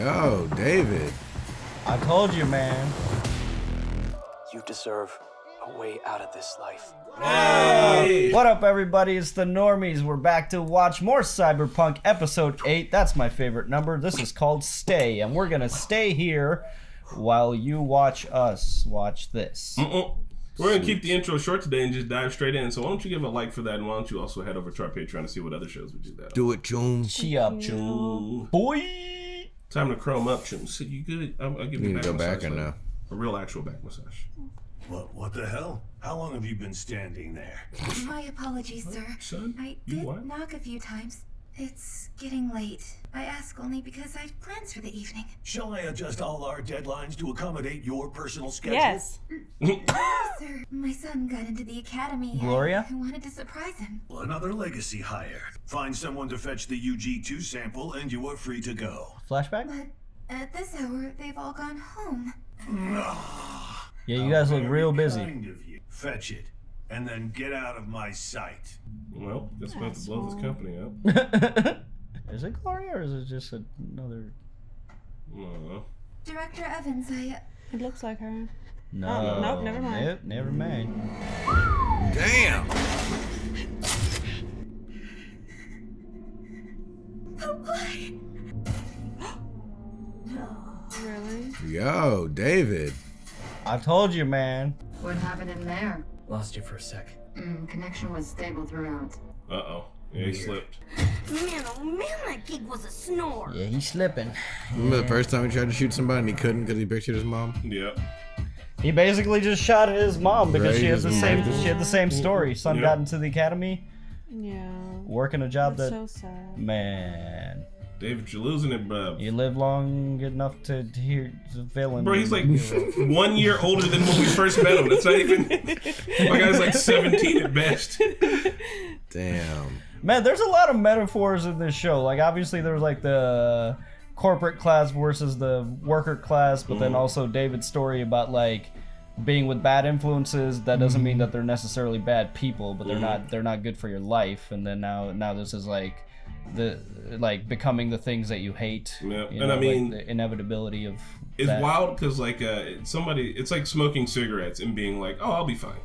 Yo, David. I told you, man. You deserve a way out of this life. Hey! What up, everybody? It's the Normies. We're back to watch more Cyberpunk Episode 8. That's my favorite number. This is called Stay, and we're gonna stay here while you watch us watch this. We're gonna keep the intro short today and just dive straight in. So why don't you give a like for that, and why don't you also head over to our Patreon to see what other shows we do that. Do it, Chum. She up, Chum. boy. Time to chrome up, Chum. So you good? I'll give you You a need to go back massage, and though. A real actual back massage. What the hell? How long have you been standing there? My apologies, sir. Son, I you did what? knock a few times. It's getting late. I ask only because I have plans for the evening. Shall I adjust all our deadlines to accommodate your personal schedule? Yes. Sir, my son got into the academy. Gloria? I wanted to surprise him. Well, another legacy hire. Find someone to fetch the UG2 sample and you are free to go. Flashback? But at this hour, they've all gone home. Yeah, you guys look real busy. Kind of you. Fetch it, and then get out of my sight. Well, guess we have to blow this company up. Is it Gloria or is it just another? I don't know. Director Evans, I... It looks like her. No. Oh, nope, never mind. Nope, never mind. Damn. Why? Really? Yo, David. I told you, man. What happened in there? Lost you for a sec. Connection was stable throughout. Uh-oh. Yeah, he slipped. Man, oh man, that gig was a snore. Yeah, he's slipping. Remember the first time he tried to shoot somebody and he couldn't because he pictured his mom? Yep. He basically just shot his mom because Right, she had his the mom. same. She had the same story. Son Yep. got into the academy, Yeah. working a job That's that. so sad. Man, David, you're losing it, bro. you live long enough to hear the villain. Bro, he's like 1 year older than when we first met him. That's not even... My guy's like 17 at best. Damn. Man, there's a lot of metaphors in this show. Like, obviously, there's like the corporate class versus the worker class, but then also David's story about like being with bad influences. That doesn't mean that they're necessarily bad people, but they're not good for your life. And then now this is like becoming the things that you hate. Yeah. You And know, I mean, like the inevitability of it's that. wild because like it's like smoking cigarettes and being like, oh, I'll be fine.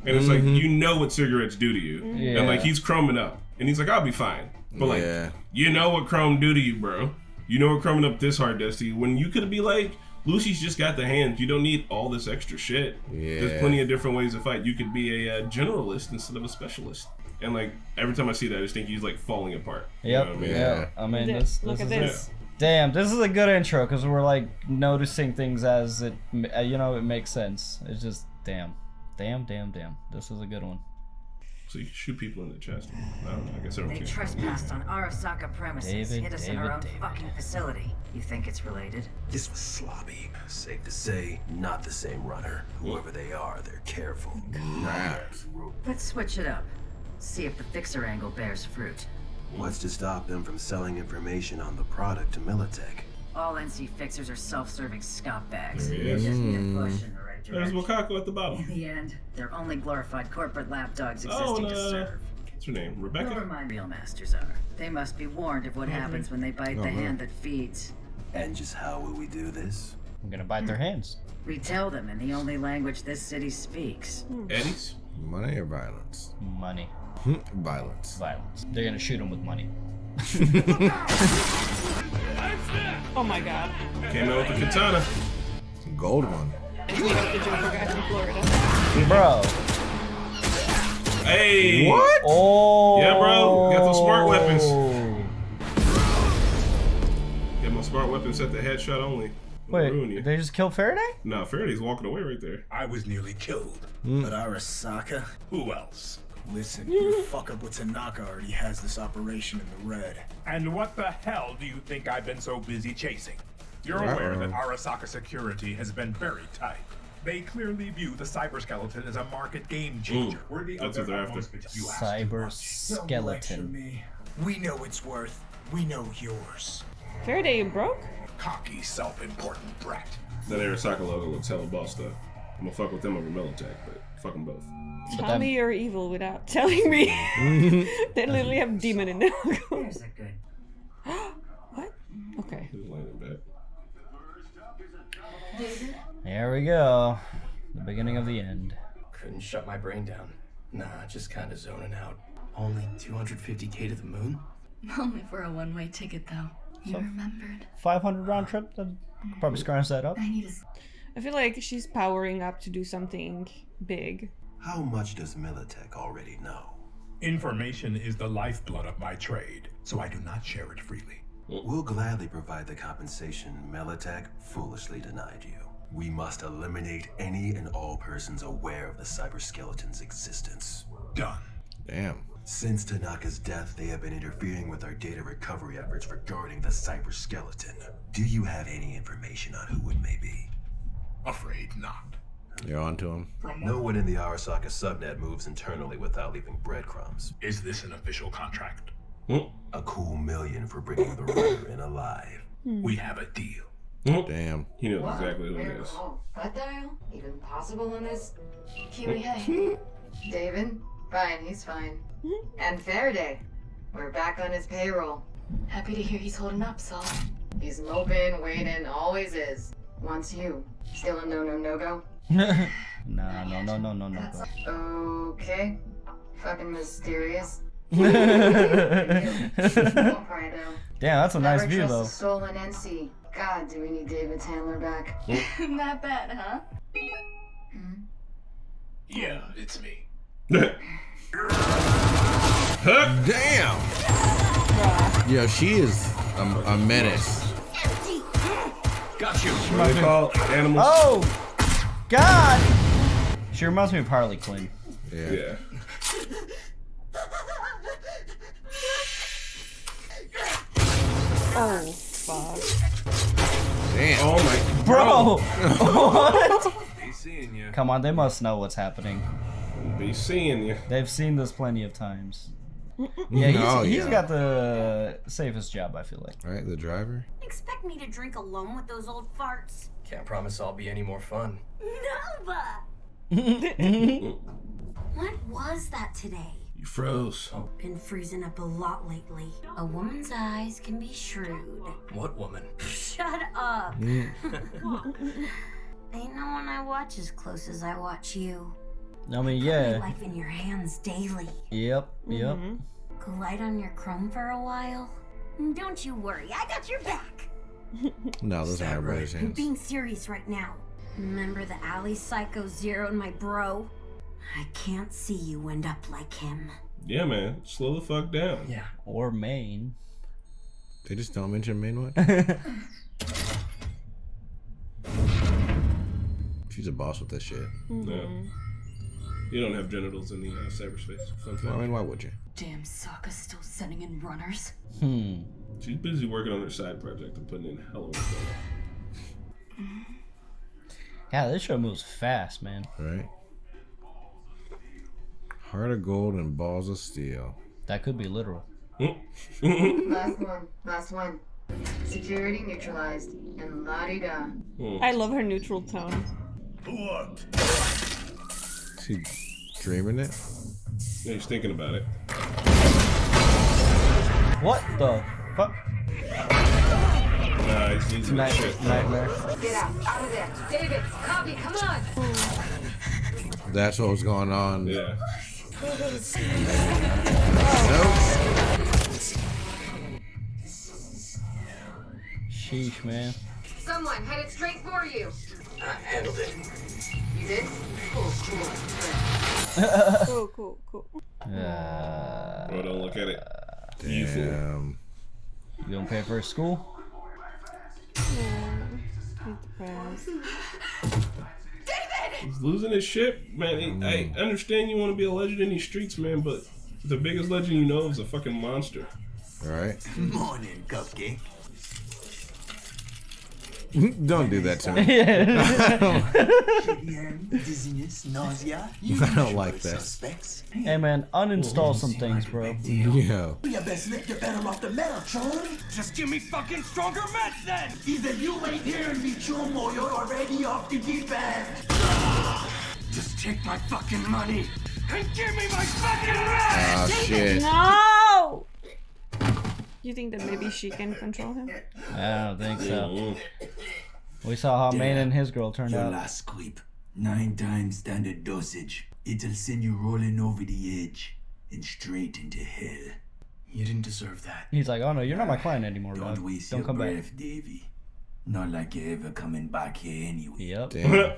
And it's like, you know what cigarettes do to you. Yeah. And like he's chroming up. And he's like, I'll be fine. But like, Yeah. you know what chrome do to you, bro. You know what chroming up this hard does to you. When you could be like, Lucy's just got the hands. You don't need all this extra shit. Yeah. There's plenty of different ways to fight. You could be a generalist instead of a specialist. And like, every time I see that, I just think he's like falling apart. You Yep. know what I mean? Yeah. I mean, Look this at is this. it. Damn, this is a good intro because we're like noticing things as it, it makes sense. It's just damn. This is a good one. So you can shoot people in the chest. I don't know. I guess They everyone's trespassed on Arasaka premises, hit us in our own David. fucking facility. You think it's related? This was sloppy. Safe to say, not the same runner. Whoever they are, they're careful. Let's switch it up. See if the fixer angle bears fruit. What's to stop them from selling information on the product to Militech? All NC fixers are self-serving scumbags. There he is. Just need a push in the right There's direction. Wakako at the bottom. In the end, they're only glorified corporate lapdogs Oh, existing and, to serve. what's her name? Nor Rebecca? my real masters are. They must be warned of what happens when they bite the hand that feeds. And just how will we do this? I'm gonna bite their hands. We tell them in the only language this city speaks. Eddie's? Money or violence? Money, Violence. violence. They're gonna shoot him with money. Oh my god. Came out with the katana. Gold one. We got the Joker guy from Florida. Bro. Hey! What? Oh. Yeah, bro. Got those smart weapons. Get my smart weapon set to headshot only. It'll ruin you. Wait, they just killed Faraday? No, Faraday's walking away right there. I was nearly killed. But Arasaka? Who else? Listen, you fuck up with Tanaka already has this operation in the red. And what the hell do you think I've been so busy chasing? You're aware that Arasaka security has been very tight. They clearly view the cyber skeleton as a market game changer. Worthy That's of what they're their after. utmost respect. You asked Cyber Don't lecture skeleton. me. We know its worth. We know yours. Faraday broke? cocky, self-important brat. That Arasaka logo looks hella bossed up. I'm gonna fuck with them over Militech, but fuck them both. Tell me you're evil without telling me. They literally have demon in their logo. There's a good. What? Okay. Just laying in bed. we go. The beginning of the end. Couldn't shut my brain down. Nah, just kind of zoning out. Only 250K to the moon? Only for a one-way ticket, though. You remembered. 500 round trip? That'd probably scratch that up. I feel like she's powering up to do something big. How much does Militech already know? Information is the lifeblood of my trade, so I do not share it freely. We'll gladly provide the compensation Militech foolishly denied you. We must eliminate any and all persons aware of the cyberskeleton's existence. Done. Damn. Since Tanaka's death, they have been interfering with our data recovery efforts regarding the cyberskeleton. Do you have any information on who it may be? Afraid not. You're on to him. No one in the Arasaka subnet moves internally without leaving breadcrumbs. Is this an official contract? A cool million for bringing the runner in alive. We have a deal. Damn. He knows exactly who it is. Butt dial? Even possible in this? Kiwi, hey. David? Fine, he's fine. And Faraday. We're back on his payroll. Happy to hear he's holding up, Saul. He's moping, waiting, always is. Wants you. Still a no-go? No. Okay. Fucking mysterious. Damn, that's a nice view, though. Never trust a stolen NC. God, do we need David's handler back? Not bad, huh? Yeah, it's me. Damn. Yo, she is a menace. Got you. What do they call animals? Oh! God! She reminds me of Harley Quinn. Yeah. Oh, fuck. Damn. Oh my. Bro! What? Be seeing you. Come on, they must know what's happening. Be seeing you. They've seen this plenty of times. Yeah, he's yeah. got the safest job, I feel like. Right, the driver. Expect me to drink alone with those old farts? Can't promise I'll be any more fun. Nova! What was that today? You froze. Been freezing up a lot lately. A woman's eyes can be shrewd. What woman? Shut up! Ain't no one I watch as close as I watch you. I mean, Put yeah. my life in your hands daily. Yep. Go light on your chrome for a while. Don't you worry, I got your back. No, those are everybody's I'm hands. being serious right now. Remember the alley psycho Zero and my bro? I can't see you end up like him. Yeah, man. Slow the fuck down. Yeah. Or Maine. They just don't mention Maine one. She's a boss with this shit. No. You don't have genitals in the cyberspace. Fun fact. I mean, why would you? Damn, Sokka's still sending in runners. She's busy working on her side project and putting in hell of a work. Yeah, this show moves fast, man. Right. Heart of gold and balls of steel. That could be literal. Last one. Security neutralized. And la-di-da. I love her neutral tone. What? Is he dreaming it? Yeah, he's thinking about it. What the fuck? Nah, he's using that shit. Nightmare. Get out of there. David, copy, come on. That's what was going on. Yeah. Nope. Sheesh, man. Someone headed straight for you. I handled it. You did? Cool. Cool. Bro, don't look at it. You fool. Damn. You gonna pay for his school? He's losing his shit, man. I understand you want to be a legend in these streets, man, but the biggest legend you know is a fucking monster. All right. Morning, Cupcake. Don't do that to me. Dizziness, nausea. I don't like that. Suspects. Hey man, uninstall some things, bro. Yo. You best lift your pedal off the metal, Chum. Just give me fucking stronger meds then. Either you ain't hearing me, Chum, or you're already off the deep end. Just take my fucking money and give me my fucking meds. Oh shit. No! You think that maybe she can control him? I don't think so. We saw how Main and his girl turned Your out. last squeep. 9 times standard dosage. It'll send you rolling over the edge and straight into hell. You didn't deserve that. He's like, oh no, you're not my client anymore, Don't dog. waste Don't your come breath, Davey. Not like you're ever coming back here anyway. Yep. Damn.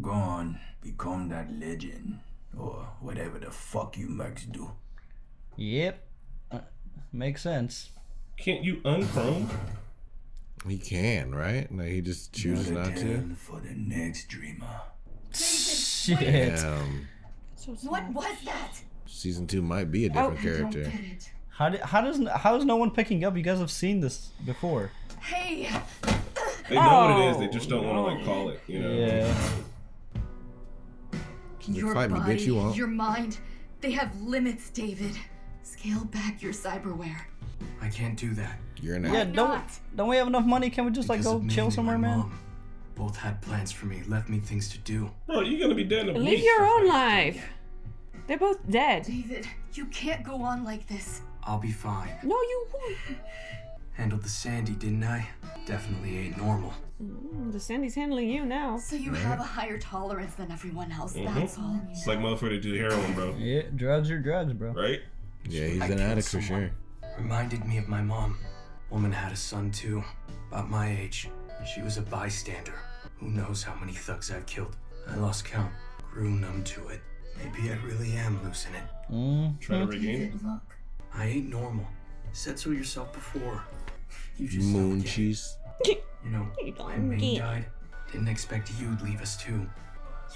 Go on, become that legend. Or whatever the fuck you Max do. Yep. Makes sense. Can't you unchrome? He can, right? No, he just chooses Another not to. tale for the next dreamer. Shit. Damn. What was that? Season 2 might be a different character. How is no one picking up? You guys have seen this before. Hey. They know what it is. They just don't want to like call it. You know. Yeah. Your fight me, body, bitch, you won't. your mind, they have limits, David. Scale back your cyberware. I can't do that. You're an Yeah, actor. don't we have enough money? Can we just like Because go of me chill and somewhere, my man? mom both had plans for me, left me things to do. Bro, you're gonna be dead in a Live week. your own life. They're both dead. David, you can't go on like this. I'll be fine. No, you won't. Handled the Sandy, didn't I? Definitely ain't normal. The Sandy's handling you now. So you have a higher tolerance than everyone else, that's all. It's like motherfucker do heroin, bro. Yeah, drugs are drugs, bro. Right? Yeah, he's I an killed addict for someone. sure. Reminded me of my mom. Woman had a son too, about my age. And she was a bystander. Who knows how many thugs I've killed? I lost count. Grew numb to it. Maybe I really am losing it. Try to regain it. Look. I ain't normal. Said so yourself before. You just Moon don't get it. cheese. You know, You don't when Maine get it. died, didn't expect you'd leave us too.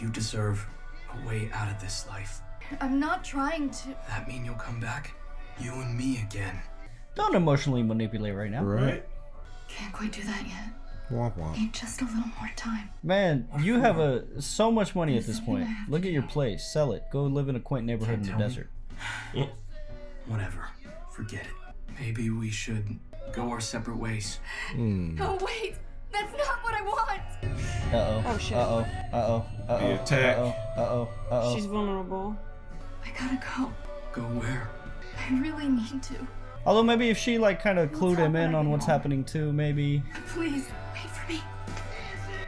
You deserve a way out of this life. I'm not trying to. That mean you'll come back? You and me again. Don't emotionally manipulate right now. Right? Can't quite do that yet. Womp womp. Need just a little more time. Man, you have so much money at this point. Look at your place. Sell it. Go live in a quaint neighborhood in the Tell me. desert. Whatever. Forget it. Maybe we should go our separate ways. Oh, wait! That's not what I want! Uh-oh. Oh, shit. Uh-oh. Uh-oh. Uh-oh. The attack. Uh-oh. Uh-oh. Uh-oh. She's vulnerable. I gotta go. Go where? I really need to. Although maybe if she like kind of clued him in on what's happening too, maybe. Please, wait for me.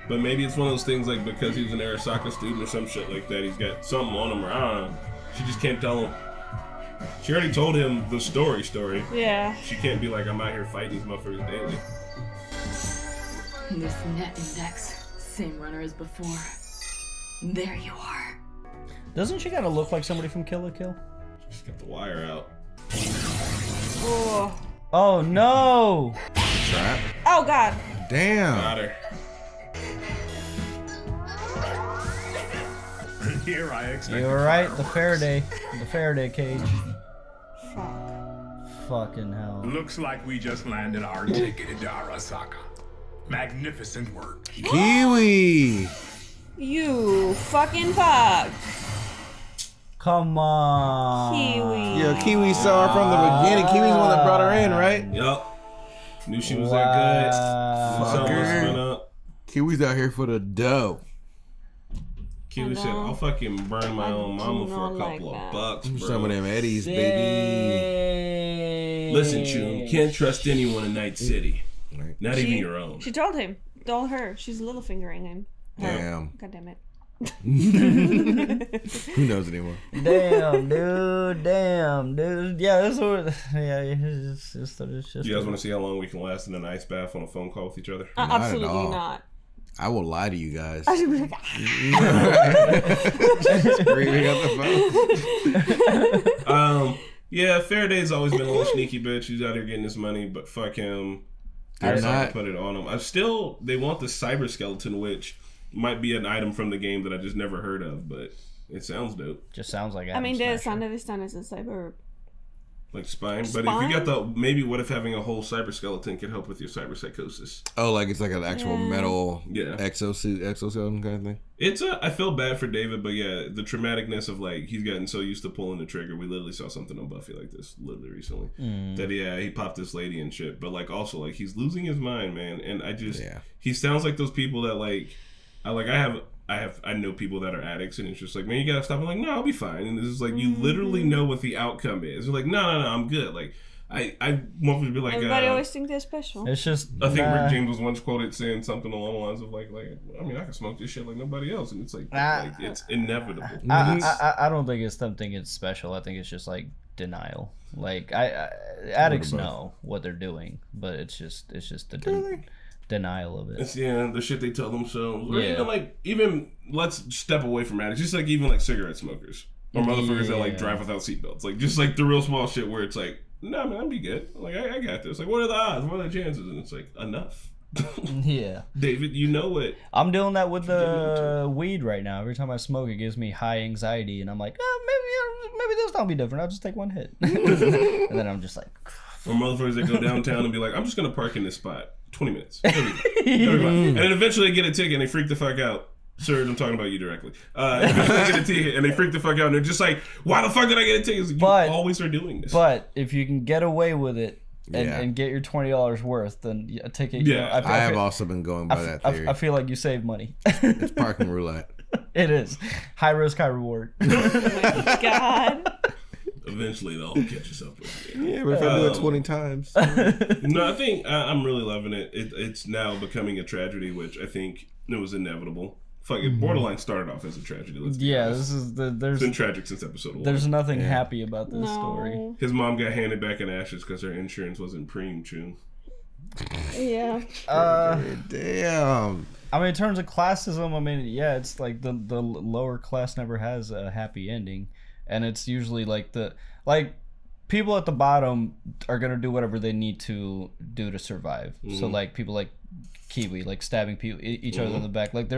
But maybe it's one of those things like because he's an Arasaka student or some shit like that, he's got something on him or I don't know. She just can't tell him. She already told him the story. Yeah. She can't be like, I'm out here fighting these motherfuckers daily. This net index, same runner as before. There you are. Doesn't she gotta look like somebody from Kill la Kill? She's got the wire out. Oh. Oh no! Trap. Oh god. Damn. Got her. Here I expect. You were right. The Faraday cage. Fuck. Fucking hell. Looks like we just landed our ticket into Arasaka. Magnificent work. Kiwi. You fucking fuck. Come on. Kiwi. Yeah, Kiwi saw her from the beginning. Kiwi's the one that brought her in, right? Yup. Knew she was that good. Something was Fucker. coming up. Kiwi's out here for the dough. Kiwi said, I'll fucking burn my own mama for a couple of bucks, bro. Some of them Eddies, baby. Listen, Chum, can't trust anyone in Night City. Right. Not even your own. She told him. Told her. She's little fingering him. Damn. God damn it. Who knows anymore? Damn, dude. Yeah, this was. Yeah, it's just. Do you guys want to see how long we can last in an ice bath on a phone call with each other? Not at Absolutely all. not. I will lie to you guys. I should be like, Screaming at the phone. Yeah, Faraday's always been a little sneaky bitch. He's out here getting his money, but fuck him. They're not to put it on him. They want the cyber skeleton, which might be an item from the game that I just never heard of, but it sounds dope. Just sounds like I mean, the sound of this is a cyber. Like spine. But if you got maybe what if having a whole cyber skeleton could help with your cyber psychosis? Oh, like it's like an actual metal exoskeleton kind of thing? I feel bad for David, but yeah, the traumaticness of like, he's gotten so used to pulling the trigger. We literally saw something on Buffy like this literally recently. That he popped this lady and shit, but like also like he's losing his mind, man. And I just, he sounds like those people that like, I know people that are addicts, and it's just like, man, you gotta stop. I'm like, no, I'll be fine. And this is like, you literally know what the outcome is. You're like, no, I'm good. Like, I want to be like everybody always think they're special. It's just I think Rick James was once quoted saying something along the lines of like I mean I can smoke this shit like nobody else, and it's like it's inevitable. I don't think it's something it's special. I think it's just like denial. Like addicts know what they're doing, but it's just the denial of it. It's the shit they tell themselves. Or even let's step away from addicts. Just like even like cigarette smokers or motherfuckers that like drive without seatbelts. Like just like the real small shit where it's like, nah man, I'll be good. Like I got this. Like what are the odds? What are the chances? And it's like enough. Yeah, David, you know what? I'm doing that with the weed right now. Every time I smoke, it gives me high anxiety, and I'm like, maybe this don't be different. I'll just take one hit, and then I'm just like, or motherfuckers that go downtown and be like, I'm just gonna park in this spot 20 minutes, and then eventually they get a ticket and they freak the fuck out. Sir, I'm talking about you directly. Eventually they get a ticket and they freak the fuck out and they're just like, why the fuck did I get a ticket? You always are doing this. But if you can get away with it. And get your $20 worth, then a ticket. Yeah, I have also been going by that theory. I feel like you save money. It's parking roulette. It is high risk, high reward. Oh my god! Eventually, they'll catch us up with it. Yeah, but if I do it 20 times. No, I think I'm really loving it. It's now becoming a tragedy, which I think it was inevitable. Fuck it, Borderline started off as a tragedy. Let's be honest. It's been tragic since episode 1. There's nothing happy about this story. His mom got handed back in ashes because her insurance wasn't preem tune. Yeah. Damn. I mean, in terms of classism, I mean, yeah, it's like the lower class never has a happy ending, and it's usually like people at the bottom are gonna do whatever they need to do to survive. So like people like Kiwi, like stabbing people each other in the back. Like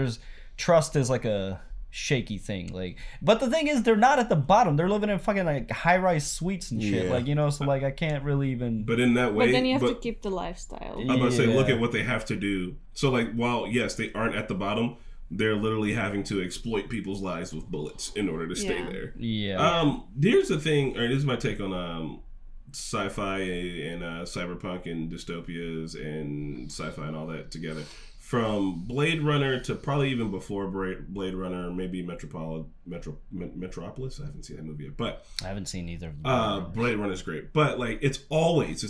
trust is like a shaky thing. Like, but the thing is, they're not at the bottom. They're living in fucking like high-rise suites and shit. Like, so like I can't really even. But in that way, but then you have to keep the lifestyle. I'm about to say, look at what they have to do. So like, while yes, they aren't at the bottom, they're literally having to exploit people's lives with bullets in order to stay there. Yeah. Here's the thing, or this is my take on sci-fi and cyberpunk and dystopias and sci-fi and all that together. From Blade Runner to probably even before Blade Runner, maybe Metropolis. I haven't seen that movie yet, but I haven't seen either. Blade Runner is great, but like it's always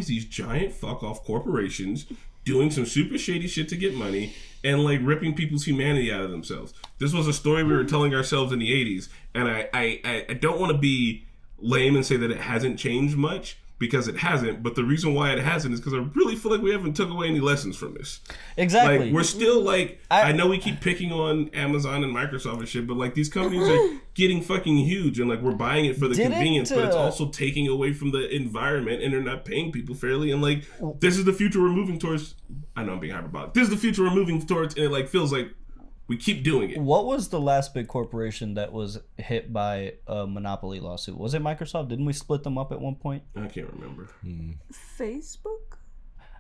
these giant fuck off corporations doing some super shady shit to get money and like ripping people's humanity out of themselves. This was a story we were telling ourselves in the 80s, and I don't want to be lame and say that it hasn't changed much, because it hasn't, but the reason why it hasn't is because I really feel like we haven't took away any lessons from this. Exactly. Like, we're still like, I know we keep picking on Amazon and Microsoft and shit, but like these companies are getting fucking huge, and like we're buying it for the convenience, but it's also taking away from the environment, and they're not paying people fairly, and like this is the future we're moving towards. I know I'm being hyperbolic. This is the future we're moving towards, and it like feels like we keep doing it. What was the last big corporation that was hit by a monopoly lawsuit? Was it Microsoft? Didn't we split them up at one point? I can't remember. Facebook?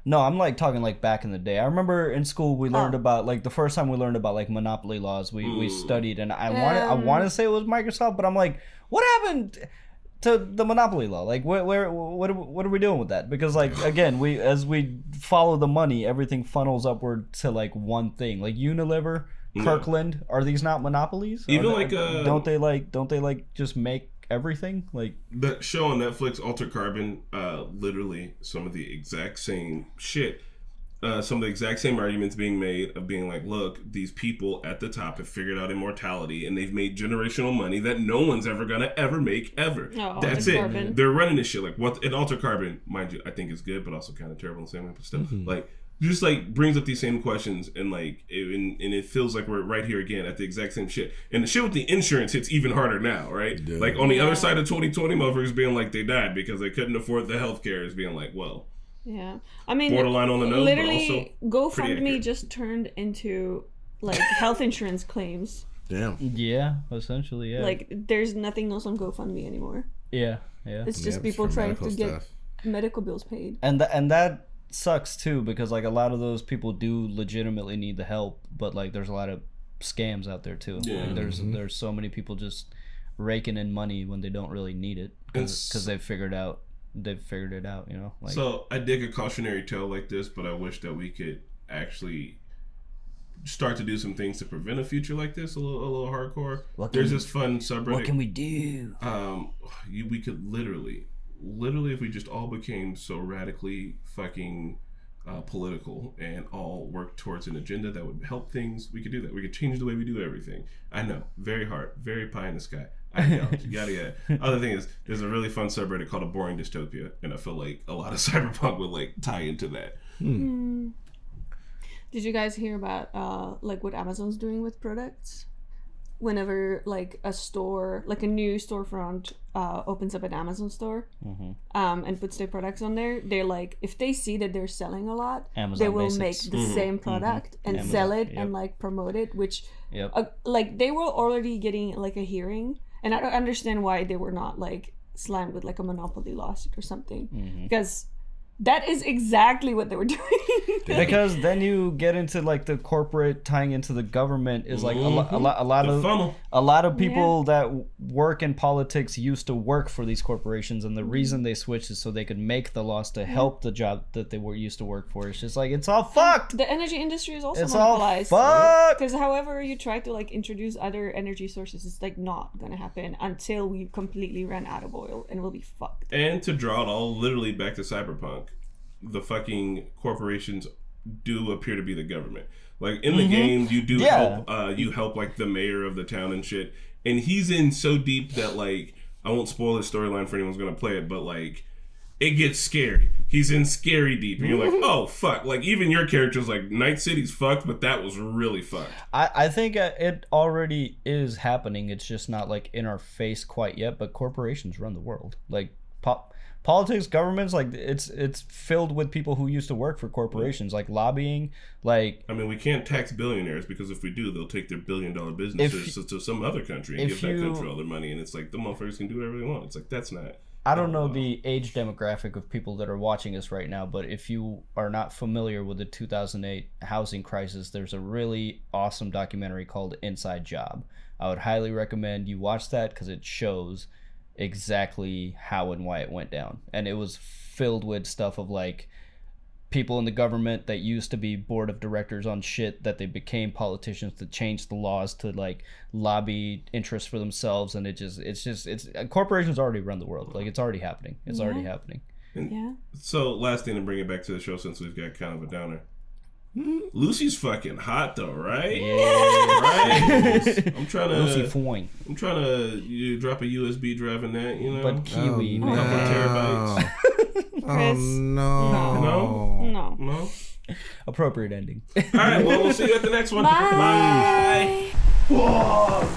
No, I'm like talking like back in the day. I remember in school we learned about like the first time we learned about like monopoly laws. We studied, and I want to say it was Microsoft, but I'm like, what happened to the monopoly law? Like what are we doing with that? Because like again, as we follow the money, everything funnels upward to like one thing. Like Unilever, Kirkland, are these not monopolies? Even don't they like just make everything? Like the show on Netflix, Altered Carbon, literally some of the exact same shit. Some of the exact same arguments being made of being like, look, these people at the top have figured out immortality and they've made generational money that no one's ever gonna ever make ever. That's it. Carbon. They're running this shit. Like what in Altered Carbon, mind you, I think is good, but also kind of terrible in the same way. But still, like just like brings up these same questions, and like and it feels like we're right here again at the exact same shit. And the shit with the insurance hits even harder now, right? Yeah. Like on the other side of 2020, motherfuckers being like they died because they couldn't afford the healthcare is being like, well. Yeah, I mean, borderline on the nose, literally, GoFundMe just turned into like health insurance claims. Damn. Yeah, essentially, yeah. Like, there's nothing else on GoFundMe anymore. Yeah. It's just people trying to get medical bills paid. And that sucks too, because like a lot of those people do legitimately need the help, but like there's a lot of scams out there too. Yeah. Like, there's so many people just raking in money when they don't really need it because they've figured it out, like. So I dig a cautionary tale like this, but I wish that we could actually start to do some things to prevent a future like this a little hardcore. There's this fun subreddit. What can we do? We could literally literally, if we just all became so radically fucking political and all work towards an agenda that would help things, we could do that. We could change the way we do everything. I know, very hard, very pie in the sky. I know, yada. Other thing is, there's a really fun subreddit called A Boring Dystopia, and I feel like a lot of Cyberpunk would like tie into that. Did you guys hear about like what Amazon's doing with products? Whenever like a store, like a new storefront opens up an Amazon store and puts their products on there, they're like, if they see that they're selling a lot, Amazon they will Basics. make the same product and Amazon, sell it and like promote it, which like they were already getting like a hearing, and I don't understand why they were not like slammed with like a monopoly lawsuit or something, because that is exactly what they were doing. Because then you get into like the corporate tying into the government is like a lot of people that work in politics used to work for these corporations, and the reason they switched is so they could make the laws to help the job that they were used to work for. It's just like, it's all fucked. The energy industry is also It's all monopolized. fucked. Because however you try to like introduce other energy sources, it's like not gonna happen until we completely run out of oil, and we'll be fucked. And to draw it all literally back to Cyberpunk, the fucking corporations do appear to be the government. Like in the game, you do help. You help like the mayor of the town and shit. And he's in so deep that like, I won't spoil his storyline for anyone who's gonna play it, but like, it gets scary. He's in scary deep, and you're like, oh fuck. Like even your character's like, Night City's fucked, but that was really fucked. I think it already is happening. It's just not like in our face quite yet. But corporations run the world. Like politics, governments, like it's filled with people who used to work for corporations, like lobbying. Like, I mean, we can't tax billionaires, because if we do, they'll take their billion-dollar businesses to some other country and give that country all their money, and it's like the motherfuckers can do whatever they want. It's like, that's not. I don't know the age demographic of people that are watching us right now, but if you are not familiar with the 2008 housing crisis, there's a really awesome documentary called Inside Job. I would highly recommend you watch that, because it shows exactly how and why it went down, and it was filled with stuff of like people in the government that used to be board of directors on shit that they became politicians to change the laws to like lobby interests for themselves, and it's corporations already run the world. Like, it's already happening. It's already happening. And so last thing to bring it back to the show, since we've got kind of a downer, Lucy's fucking hot though, right? Yeah. Right? I'm trying to Lucy Foyne. I'm trying to drop a USB drive in that, you know. But Kiwi, a couple terabytes. Oh no. No. Appropriate ending. All right, well, we'll see you at the next one. Bye. Bye. Whoa.